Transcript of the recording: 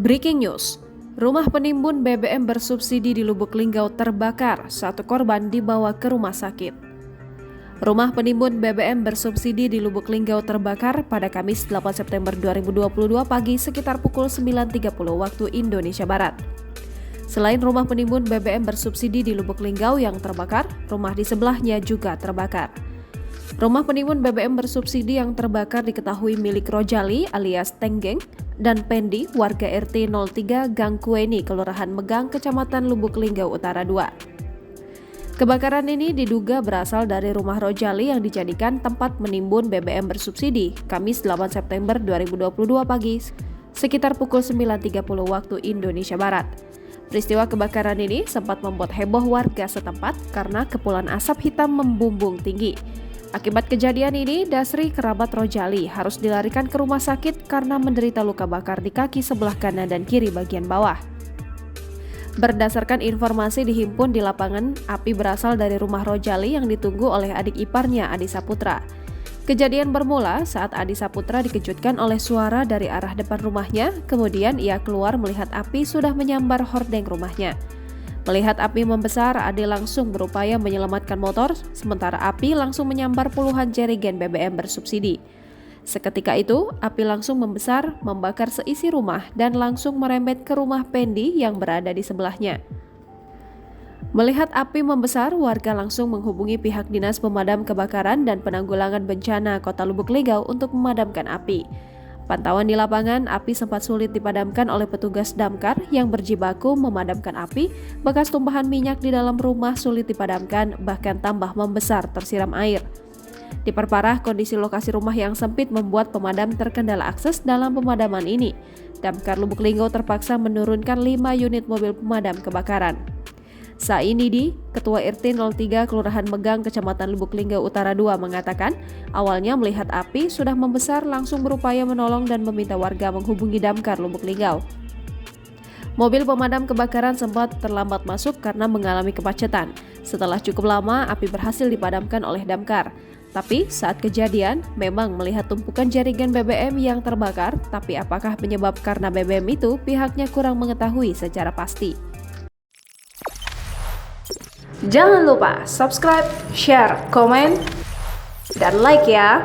Breaking news, rumah penimbun BBM bersubsidi di Lubuk Linggau terbakar, satu korban dibawa ke rumah sakit. Rumah penimbun BBM bersubsidi di Lubuk Linggau terbakar pada Kamis 8 September 2022 pagi sekitar pukul 9.30 waktu Indonesia Barat. Selain rumah penimbun BBM bersubsidi di Lubuk Linggau yang terbakar, rumah di sebelahnya juga terbakar. Rumah penimbun BBM bersubsidi yang terbakar diketahui milik Rojali alias Tenggeng dan Pendi, warga RT 03 Gang Kueni, Kelurahan Megang, Kecamatan Lubuk Linggau Utara 2. Kebakaran ini diduga berasal dari rumah Rojali yang dijadikan tempat menimbun BBM bersubsidi Kamis 8 September 2022 pagi sekitar pukul 9.30 waktu Indonesia Barat. Peristiwa kebakaran ini sempat membuat heboh warga setempat karena kepulan asap hitam membumbung tinggi. Akibat kejadian ini, Dasri, kerabat Rojali, harus dilarikan ke rumah sakit karena menderita luka bakar di kaki sebelah kanan dan kiri bagian bawah. Berdasarkan informasi dihimpun di lapangan, api berasal dari rumah Rojali yang ditunggu oleh adik iparnya, Adi Saputra. Kejadian bermula saat Adi Saputra dikejutkan oleh suara dari arah depan rumahnya, kemudian ia keluar melihat api sudah menyambar hordeng rumahnya. Melihat api membesar, Ade langsung berupaya menyelamatkan motor, sementara api langsung menyambar puluhan jerigen BBM bersubsidi. Seketika itu, api langsung membesar, membakar seisi rumah, dan langsung merembet ke rumah Pendi yang berada di sebelahnya. Melihat api membesar, warga langsung menghubungi pihak Dinas Pemadam Kebakaran dan Penanggulangan Bencana Kota Lubuk Linggau untuk memadamkan api. Pantauan di lapangan, api sempat sulit dipadamkan oleh petugas damkar yang berjibaku memadamkan api, bekas tumpahan minyak di dalam rumah sulit dipadamkan, bahkan tambah membesar tersiram air. Diperparah, kondisi lokasi rumah yang sempit membuat pemadam terkendala akses dalam pemadaman ini. Damkar Lubuk Linggau terpaksa menurunkan 5 unit mobil pemadam kebakaran. Sainidi, Ketua RT 03 Kelurahan Megang, Kecamatan Lubuk Linggau Utara 2 mengatakan, awalnya melihat api sudah membesar langsung berupaya menolong dan meminta warga menghubungi damkar Lubuk Linggau. Mobil pemadam kebakaran sempat terlambat masuk karena mengalami kemacetan. Setelah cukup lama, api berhasil dipadamkan oleh damkar. Tapi saat kejadian, memang melihat tumpukan jaringan BBM yang terbakar, tapi apakah penyebab karena BBM itu pihaknya kurang mengetahui secara pasti. Jangan lupa subscribe, share, komen, dan like ya!